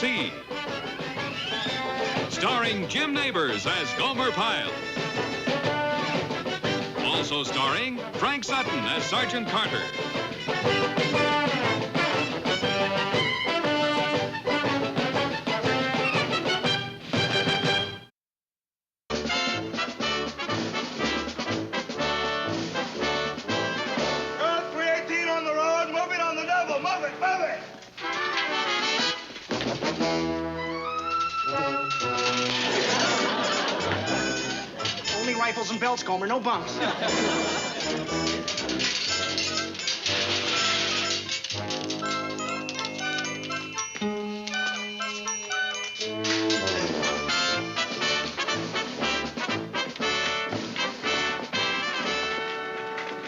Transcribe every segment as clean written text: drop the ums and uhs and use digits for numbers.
U.S.M.C. Starring Jim Nabors as Gomer Pyle. Also starring Frank Sutton as Sgt Carter. Rifles and belts, Gomer, no bumps.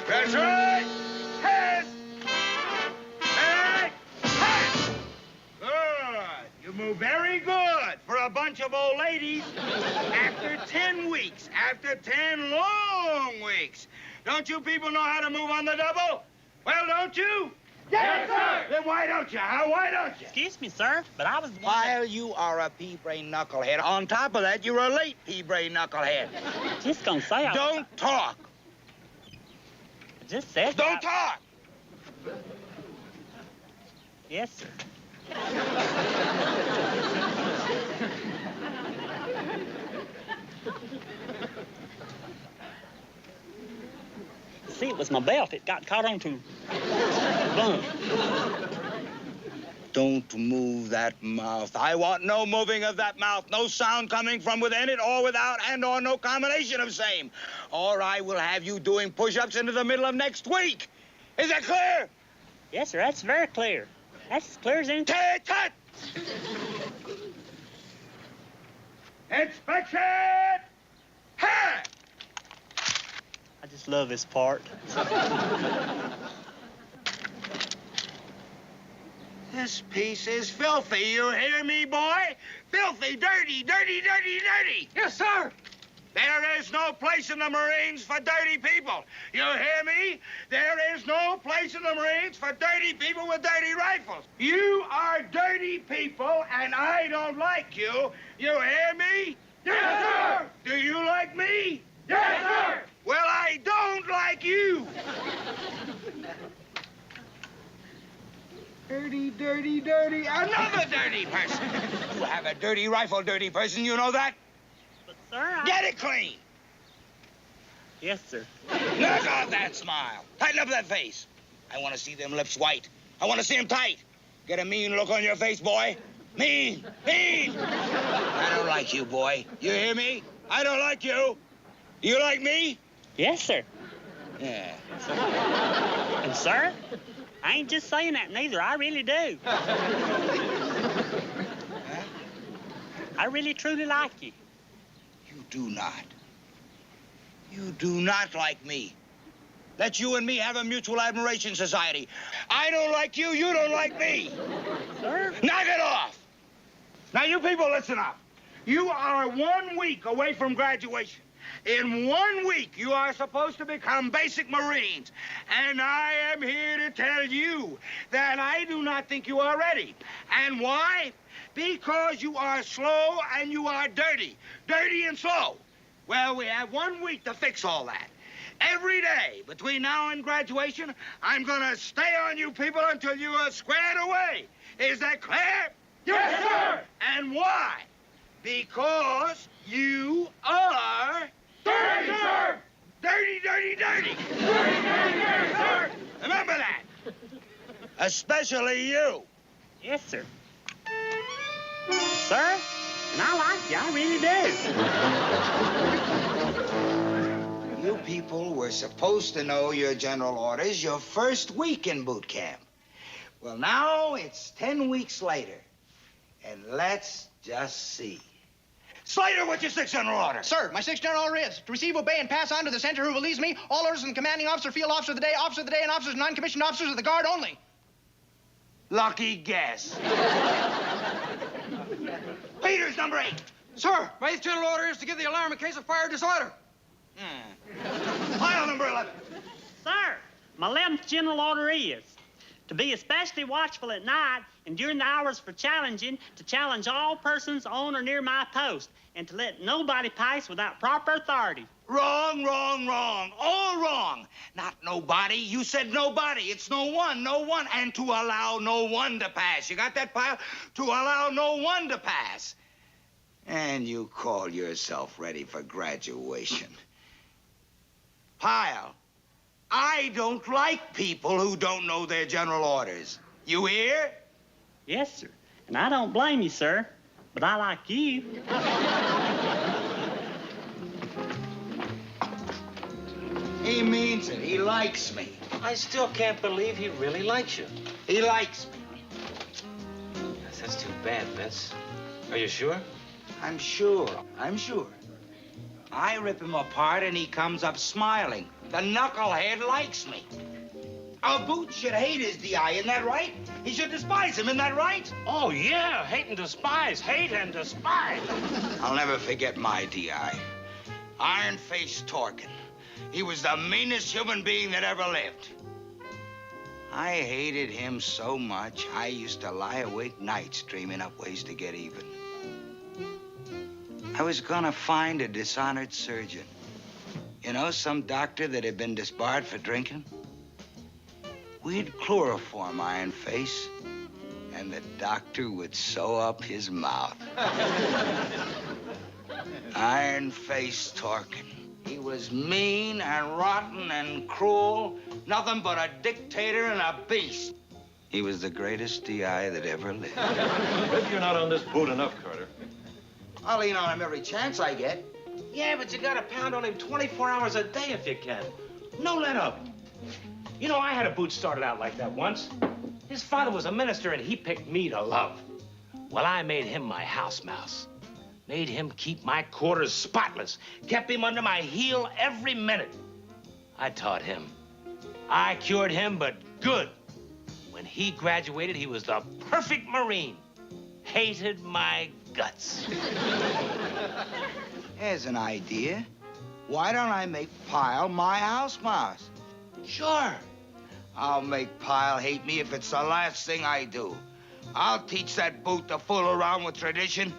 That's right! Head! Head! Head! Good. You move very good for a bunch of old ladies. After 10 weeks, after 10 long weeks. Don't you people know how to move on the double? Well, don't you? Yes, sir! Then why don't you, huh? Why don't you? Excuse me, sir, but I was... While you are a pea-brain knucklehead, on top of that, you're a late pea-brain knucklehead. Just gonna say I... Don't talk. Just said... Don't talk! Yes, sir. See, it was my belt. It got caught onto... Boom. Don't move that mouth. I want no moving of that mouth. No sound coming from within it or without and or no combination of same. Or I will have you doing push-ups into the middle of next week. Is that clear? Yes, sir. That's very clear. That's as clear as anything. Cut! Inspection! Ha! I just love this part. This piece is filthy, you hear me, boy? Filthy, dirty, dirty, dirty, dirty. Yes, sir. There is no place in the Marines for dirty people. You hear me? There is no place in the Marines for dirty people with dirty rifles. You are dirty people, and I don't like you. You hear me? Yes, sir. Do you like me? Yes, sir. Well, I don't like you. Dirty, dirty, dirty. Another dirty person. You have a dirty rifle, dirty person. You know that? But, sir, I... Get it clean. Yes, sir. Knock off that smile. Tighten up that face. I want to see them lips white. I want to see them tight. Get a mean look on your face, boy. Mean, mean. I don't like you, boy. You hear me? I don't like you. Do you like me? Yes, sir. Yeah. And, sir, I ain't just saying that neither. I really do. Huh? I really, truly like you. You do not. You do not like me. Let you and me have a mutual admiration society. I don't like you, you don't like me. Sir? Knock it off. Now, you people, listen up. You are 1 week away from graduation. In 1 week, you are supposed to become basic Marines. And I am here to tell you that I do not think you are ready. And why? Because you are slow and you are dirty. Dirty and slow. Well, we have 1 week to fix all that. Every day between now and graduation, I'm going to stay on you people until you are squared away. Is that clear? Yes, sir. And why? Because you are... Dirty, sir. Dirty, dirty, dirty. Dirty, dirty, dirty, sir. Remember that. Especially you. Yes, sir. Sir, and I like you. I really do. You people were supposed to know your general orders your first week in boot camp. Well, now it's 10 weeks later. And let's just see. Slater, what's your sixth general order? Sir, my sixth general order is to receive, obey, and pass on to the center who relieves me all orders from commanding officer, field officer of the day, and officers and non-commissioned officers of the guard only. Lucky guess. Peters, number 8. Sir, my eighth general order is to give the alarm in case of fire disorder. Pile number 11. Sir, my 11th general order is to be especially watchful at night and during the hours for challenging, to challenge all persons on or near my post, and to let nobody pass without proper authority. Wrong, wrong, wrong. All wrong. Not nobody. You said nobody. It's no one, no one. And to allow no one to pass. You got that, Pyle? To allow no one to pass. And you call yourself ready for graduation. Pyle, I don't like people who don't know their general orders. You hear? Yes, sir. And I don't blame you, sir. But I like you. He means it. He likes me. I still can't believe he really likes you. He likes me. Yes, that's too bad, Vince. Are you sure? I'm sure. I'm sure. I rip him apart and he comes up smiling. The knucklehead likes me. A boot should hate his DI, isn't that right? He should despise him, isn't that right? Oh, yeah. Hate and despise. Hate and despise. I'll never forget my DI. Iron-faced Torkin. He was the meanest human being that ever lived. I hated him so much, I used to lie awake nights dreaming up ways to get even. I was gonna find a dishonored surgeon. You know, some doctor that had been disbarred for drinking? We'd chloroform Iron-Face, and the doctor would sew up his mouth. Iron-Face Torkin. He was mean and rotten and cruel, nothing but a dictator and a beast. He was the greatest DI that ever lived. Maybe you're not on this boot enough, Carter. I'll lean on him every chance I get. Yeah, but you gotta pound on him 24 hours a day if you can. No let up. You know, I had a boot started out like that once. His father was a minister, and he picked me to love. Well, I made him my house mouse. Made him keep my quarters spotless. Kept him under my heel every minute. I taught him. I cured him, but good. When he graduated, he was the perfect Marine. Hated my guts. Here's an idea. Why don't I make Pyle my house mouse? Sure. I'll make Pyle hate me if it's the last thing I do. I'll teach that boot to fool around with tradition.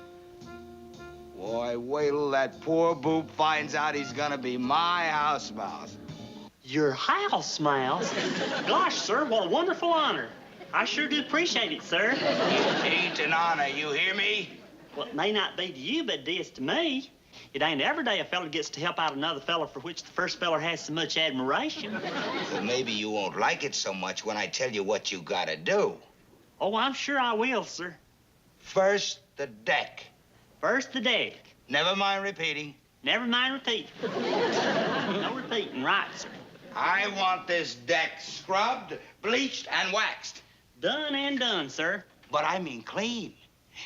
Boy, wait till that poor boob finds out he's gonna be my house mouse. Your house mouse? Gosh, sir, what a wonderful honor. I sure do appreciate it, sir. It ain't an honor, you hear me? Well, it may not be to you, but it is to me. It ain't every day a fella gets to help out another fella for which the first fella has so much admiration. Well, maybe you won't like it so much when I tell you what you gotta do. Oh, I'm sure I will, sir. First, the deck. First, the deck. Never mind repeating. Never mind repeating. No repeating, right, sir. I want this deck scrubbed, bleached, and waxed. Done and done, sir. But I mean clean.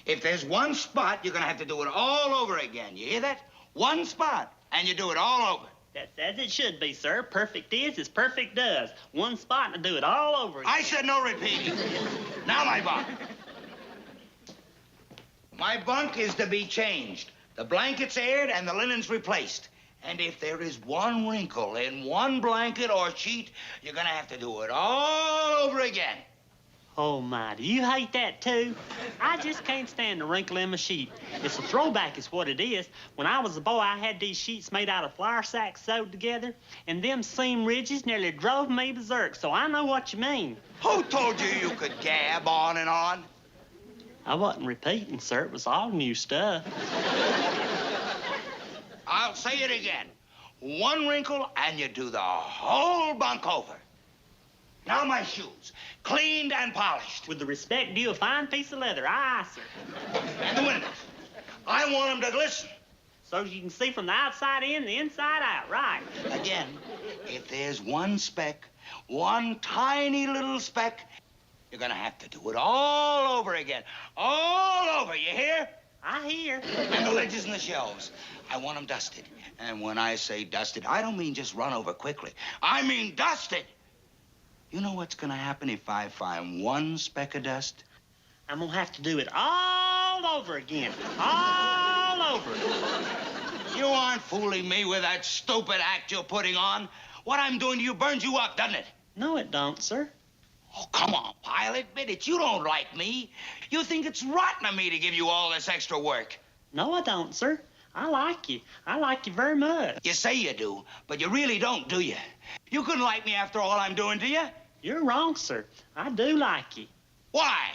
If there's one spot, you're gonna have to do it all over again. You hear that? One spot, and you do it all over. That's as it should be, sir. Perfect is as perfect does. One spot and do it all over again. I said no repeating. Now my bunk. My bunk is to be changed. The blankets aired and the linens replaced. And if there is one wrinkle in one blanket or sheet, you're gonna have to do it all over again. Oh, my, do you hate that, too? I just can't stand the wrinkle in my sheet. It's a throwback is what it is. When I was a boy, I had these sheets made out of flour sacks sewed together, and them seam ridges nearly drove me berserk, so I know what you mean. Who told you you could gab on and on? I wasn't repeating, sir. It was all new stuff. I'll say it again. One wrinkle, and you do the whole bunk over. Now my shoes, cleaned and polished. With the respect due a fine piece of leather, aye, sir. And the windows. I want them to glisten. So you can see from the outside in, the inside out, right? Again, if there's one speck, one tiny little speck, you're gonna have to do it all over again. All over, you hear? I hear. And the ledges and the shelves. I want them dusted. And when I say dusted, I don't mean just run over quickly. I mean dusted. You know what's gonna happen if I find one speck of dust? I'm gonna have to do it all over again. All over. You aren't fooling me with that stupid act you're putting on. What I'm doing to you burns you up, doesn't it? No, it don't, sir. Oh, come on, Pyle, admit it. You don't like me. You think it's rotten of me to give you all this extra work. No, I don't, sir. I like you. I like you very much. You say you do, but you really don't, do you? You couldn't like me after all I'm doing to you. You're wrong, sir. I do like you. Why?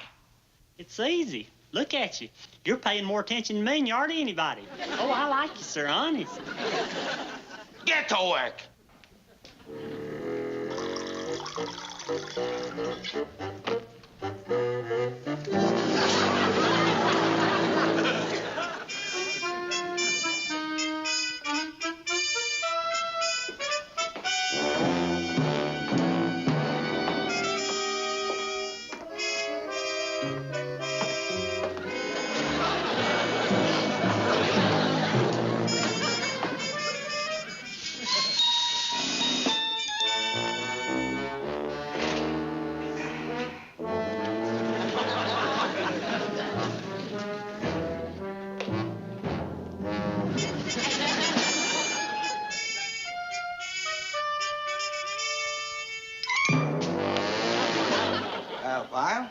It's easy. Look at you. You're paying more attention to me than you are to anybody. Oh, I like you, sir, honest. Get to work. Pyle,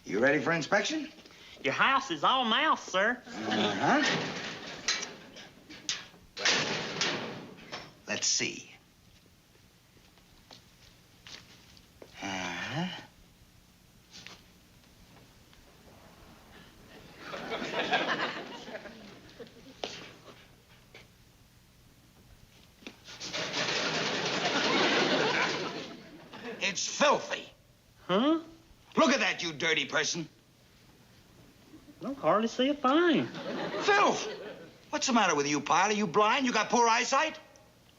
you ready for inspection? Your house is all mouth, sir. Uh-huh. Let's see. Uh-huh. It's filthy. Huh? Look at that, you dirty person. I don't hardly see a thing. Filth! What's the matter with you, Pyle? Are you blind? You got poor eyesight?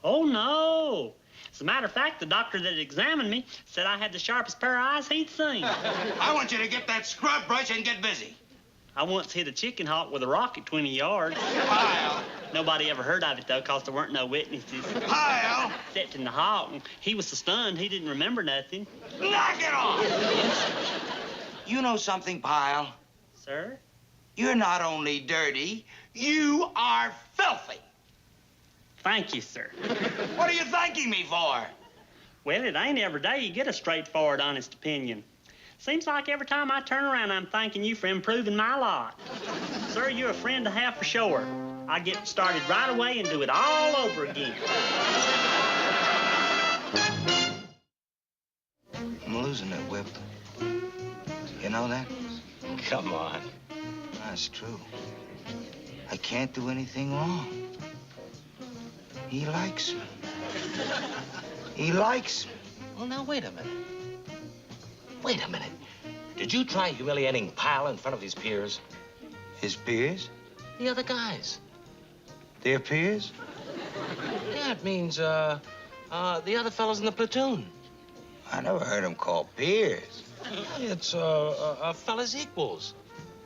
Oh, no. As a matter of fact, the doctor that examined me said I had the sharpest pair of eyes he'd seen. I want you to get that scrub brush and get busy. I once hit a chicken hawk with a rock at 20 yards. Pyle! Nobody ever heard of it, though, because there weren't no witnesses. Pyle! Except in the hawk. He was so stunned, he didn't remember nothing. Knock it off! You know something, Pyle? Sir? You're not only dirty, you are filthy. Thank you, sir. What are you thanking me for? Well, it ain't every day you get a straightforward, honest opinion. Seems like every time I turn around, I'm thanking you for improving my lot. Sir, you're a friend to have for sure. I'd get started right away and do it all over again. I'm losing that whip. You know that? Come on. That's true. I can't do anything wrong. He likes me. He likes me. Well, now, wait a minute. Wait a minute. Did you try humiliating Pyle in front of his peers? His peers? The other guys. Their peers? Yeah, it means, the other fellows in the platoon. I never heard him called peers. It's, fellas equals.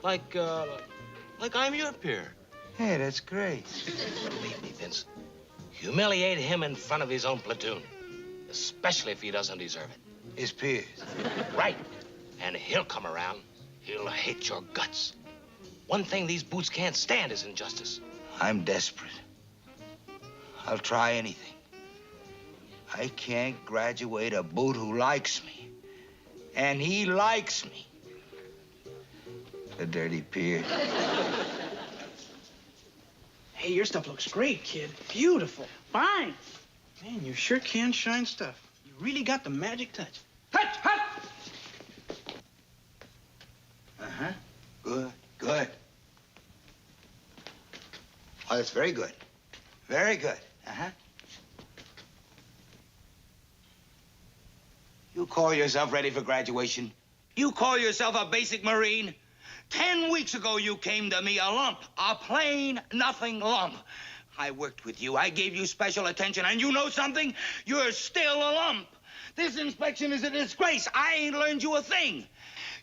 Like I'm your peer. Hey, that's great. Believe me, Vince. Humiliate him in front of his own platoon. Especially if he doesn't deserve it. His peers. Right. And he'll come around. He'll hate your guts. One thing these boots can't stand is injustice. I'm desperate. I'll try anything. I can't graduate a boot who likes me. And he likes me. The dirty peer. Hey, your stuff looks great, kid. Beautiful. Thanks. Man, you sure can shine stuff. You really got the magic touch. Hut, hut! Uh-huh. Good, good. Oh, that's very good. Very good. Uh-huh. You call yourself ready for graduation? You call yourself a basic Marine? 10 weeks ago, you came to me a lump, a plain nothing lump. I worked with you. I gave you special attention. And you know something? You're still a lump. This inspection is a disgrace. I ain't learned you a thing.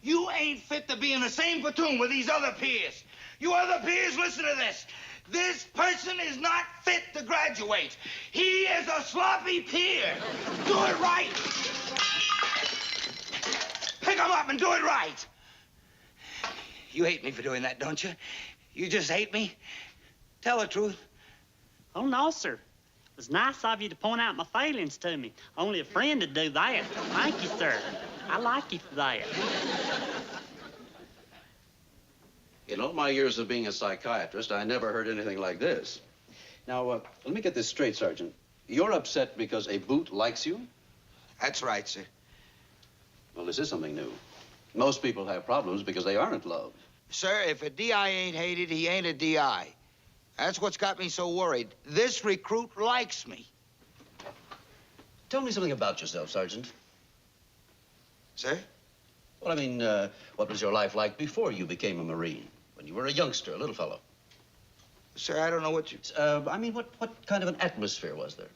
You ain't fit to be in the same platoon with these other peers. You other peers, listen to this. This person is not fit to graduate. He is a sloppy peer. Do it right. Pick him up and do it right. You hate me for doing that, don't you? You just hate me? Tell the truth. Oh, no, sir. It was nice of you to point out my failings to me. Only a friend would do that. Thank you, sir. I like you for that. In all my years of being a psychiatrist, I never heard anything like this. Now, let me get this straight, Sergeant. You're upset because a boot likes you? That's right, sir. Well, this is something new. Most people have problems because they aren't loved. Sir, if a DI ain't hated, he ain't a DI. That's what's got me so worried. This recruit likes me. Tell me something about yourself, Sergeant. Sir? Well, I mean, what was your life like before you became a Marine? When you were a youngster, a little fellow? Sir, I don't know what you... I mean, what kind of an atmosphere was there?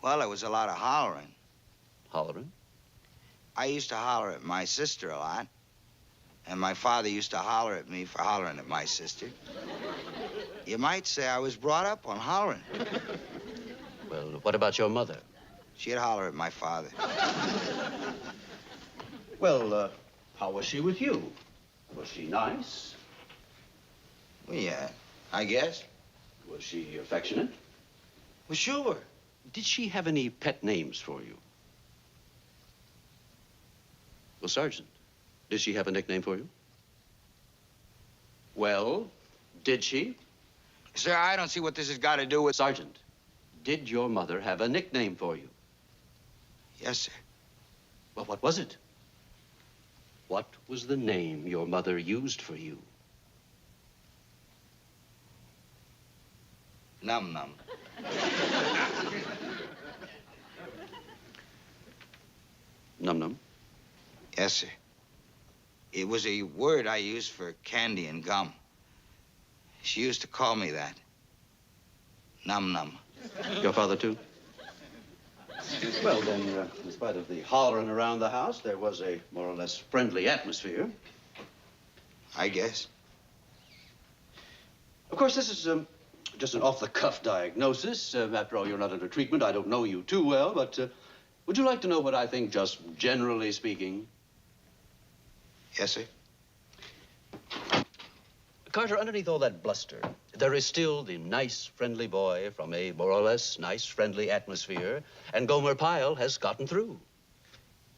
Well, there was a lot of hollering. Hollering? I used to holler at my sister a lot. And my father used to holler at me for hollering at my sister. You might say I was brought up on hollering. Well, what about your mother? She'd holler at my father. Well, how was she with you? Was she nice? Well, yeah, I guess. Was she affectionate? Well, sure. Did she have any pet names for you? Well, Sergeant, did she have a nickname for you? Well, did she? Sir, I don't see what this has got to do with... Sergeant, did your mother have a nickname for you? Yes, sir. Well, what was it? What was the name your mother used for you? Num Num. Num Num? Yes, sir. It was a word I used for candy and gum. She used to call me that. Num Num. Your father, too? Well, then, in spite of the hollering around the house, there was a more or less friendly atmosphere. I guess. Of course, this is just an off-the-cuff diagnosis. After all, you're not under treatment. I don't know you too well, but would you like to know what I think, just generally speaking? Yes, sir. Carter, underneath all that bluster, there is still the nice, friendly boy from a more or less nice, friendly atmosphere, and Gomer Pyle has gotten through.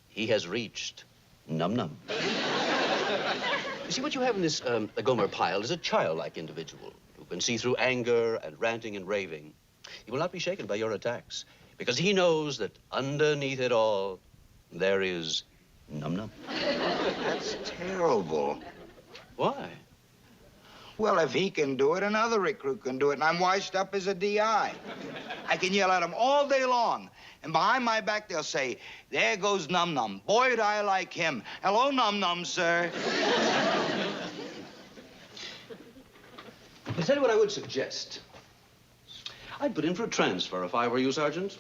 He has reached Num Num. You see, what you have in this Gomer Pyle is a childlike individual who can see through anger and ranting and raving. He will not be shaken by your attacks because he knows that underneath it all, there is Num Num. That's terrible. Why? Well, if he can do it, another recruit can do it, and I'm washed up as a DI. I can yell at him all day long, and behind my back they'll say, "There goes Num Num. Boy, do I like him. Hello, Num Num, sir." I'll tell you what I would suggest. I'd put in for a transfer if I were you, Sergeant.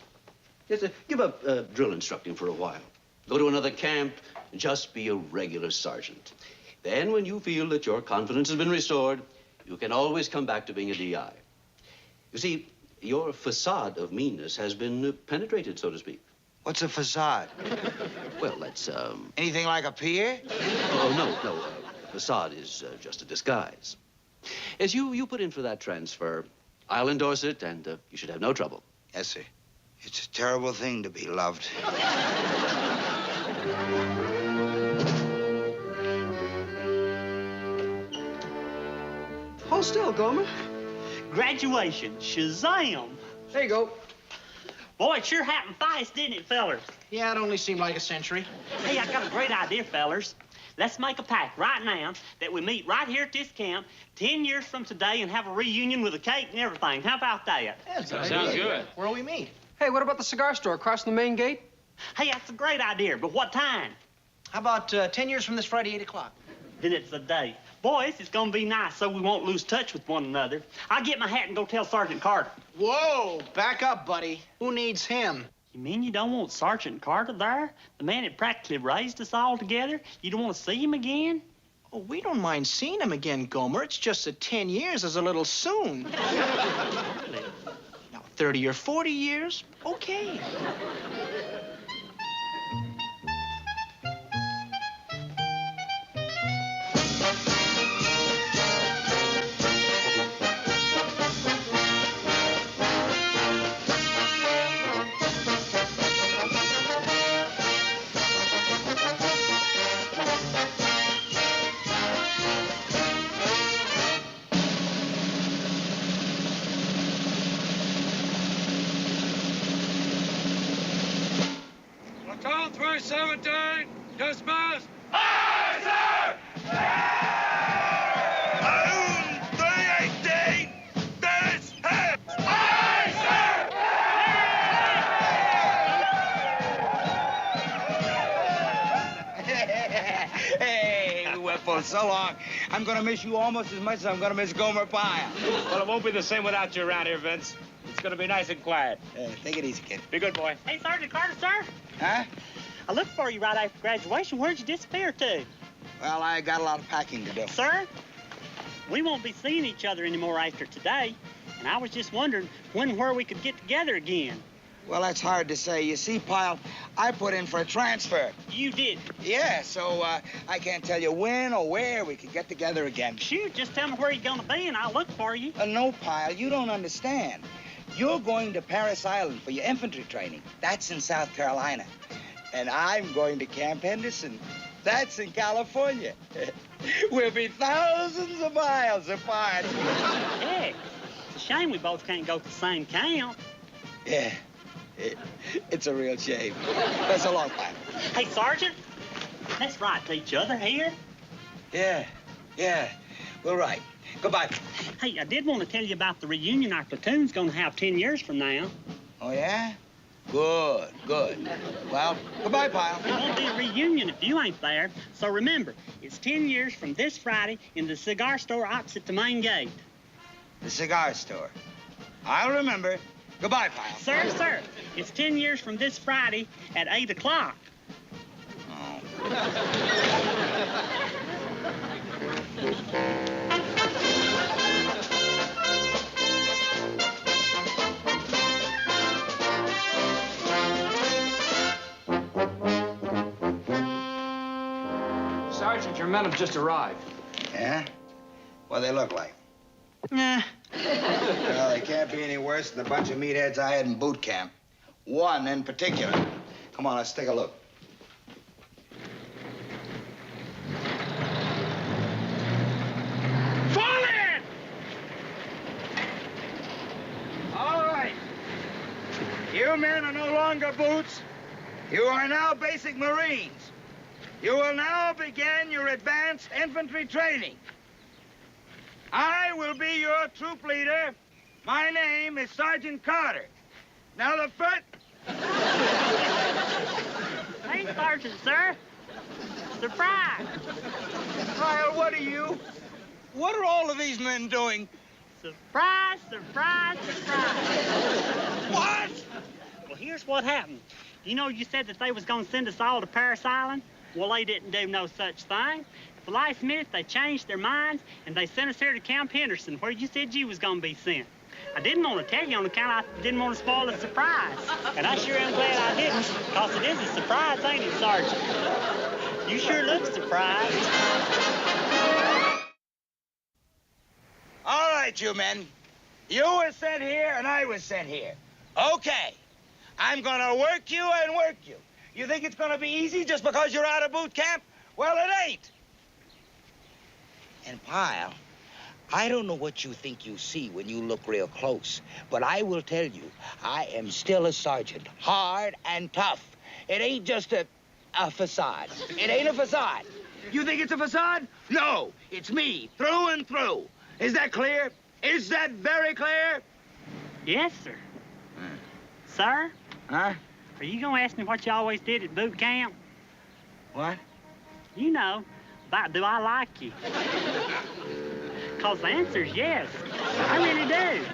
Yes, give up drill instructing for a while. Go to another camp and just be a regular sergeant. Then, when you feel that your confidence has been restored, you can always come back to being a DI. You see, your facade of meanness has been penetrated, so to speak. What's a facade? Well, that's, Anything like a pier? Oh, no. A facade is just a disguise. As you put in for that transfer, I'll endorse it, and you should have no trouble. Yes, sir. It's a terrible thing to be loved. Hold still, Gomer. Graduation, shazam. There you go. Boy, it sure happened fast, didn't it, fellers? Yeah, it only seemed like a century. Hey, I got a great idea, fellers. Let's make a pact right now that we meet right here at this camp 10 years from today and have a reunion with a cake and everything. How about that? Sounds good. Where'll we meet? Hey, what about the cigar store across from the main gate? Hey, that's a great idea, but what time? How about 10 years from this Friday, 8 o'clock? Then it's a day. Boys, it's gonna be nice so we won't lose touch with one another. I'll get my hat and go tell Sgt Carter. Whoa, back up, buddy. Who needs him? You mean you don't want Sgt Carter there? The man that practically raised us all together? You don't want to see him again? Oh, we don't mind seeing him again, Gomer. It's just that 10 years is a little soon. Now, 30 or 40 years, okay. All 317, dismissed. Aye, sir! 318, dismissed! Aye, sir! Hey, Whipple, so long. I'm gonna miss you almost as much as I'm gonna miss Gomer Pyle. Well, it won't be the same without you around here, Vince. It's gonna be nice and quiet. Take it easy, kid. Be good, boy. Hey, Sgt Carter, sir. Huh? I looked for you right after graduation. Where'd you disappear to? Well, I got a lot of packing to do. Sir, we won't be seeing each other anymore after today. And I was just wondering when and where we could get together again. Well, that's hard to say. You see, Pyle, I put in for a transfer. You did. Yeah, so I can't tell you when or where we could get together again. Shoot, just tell me where you're gonna be and I'll look for you. No, Pyle, you don't understand. You're going to Paris Island for your infantry training. That's in South Carolina. And I'm going to Camp Henderson. That's in California. We'll be thousands of miles apart. Heck, it's a shame we both can't go to the same camp. Yeah, it's a real shame. That's a long time. Hey, Sergeant, let's write to each other here. Yeah, we'll write. Goodbye. Hey, I did want to tell you about the reunion our platoon's gonna have 10 years from now. Oh, yeah? Good. Well, goodbye, Pyle. It won't be a reunion if you ain't there. So remember, it's 10 years from this Friday in the cigar store opposite the main gate. The cigar store. I'll remember. Goodbye, Pyle. Sir, it's 10 years from this Friday at 8 o'clock. Oh. Sergeant, your men have just arrived. Yeah? What do they look like? Nah. Well, they can't be any worse than the bunch of meatheads I had in boot camp. One in particular. Come on, let's take a look. Fall in! All right. You men are no longer boots. You are now basic Marines. You will now begin your advanced infantry training. I will be your troop leader. My name is Sgt Carter. Now the first... Hey, Sergeant, sir. Surprise! Kyle, what are you? What are all of these men doing? Surprise, surprise, surprise. What? Well, here's what happened. You know, you said that they was gonna send us all to Paris Island? Well, they didn't do no such thing. At the last minute, they changed their minds, and they sent us here to Camp Henderson, where you said you was gonna be sent. I didn't want to tell you on account I didn't want to spoil the surprise. And I sure am glad I didn't, because it is a surprise, ain't it, Sergeant? You sure look surprised. All right, you men. You were sent here, and I was sent here. Okay. I'm gonna work you and work you. You think it's gonna be easy just because you're out of boot camp? Well, it ain't. And Pyle, I don't know what you think you see when you look real close, but I will tell you, I am still a sergeant, hard and tough. It ain't just a facade. It ain't a facade. You think it's a facade? No, it's me, through and through. Is that clear? Is that very clear? Yes, sir. Sir? Huh? Are you gonna ask me what you always did at boot camp? What? You know, about do I like you? Because the answer is yes. I really do.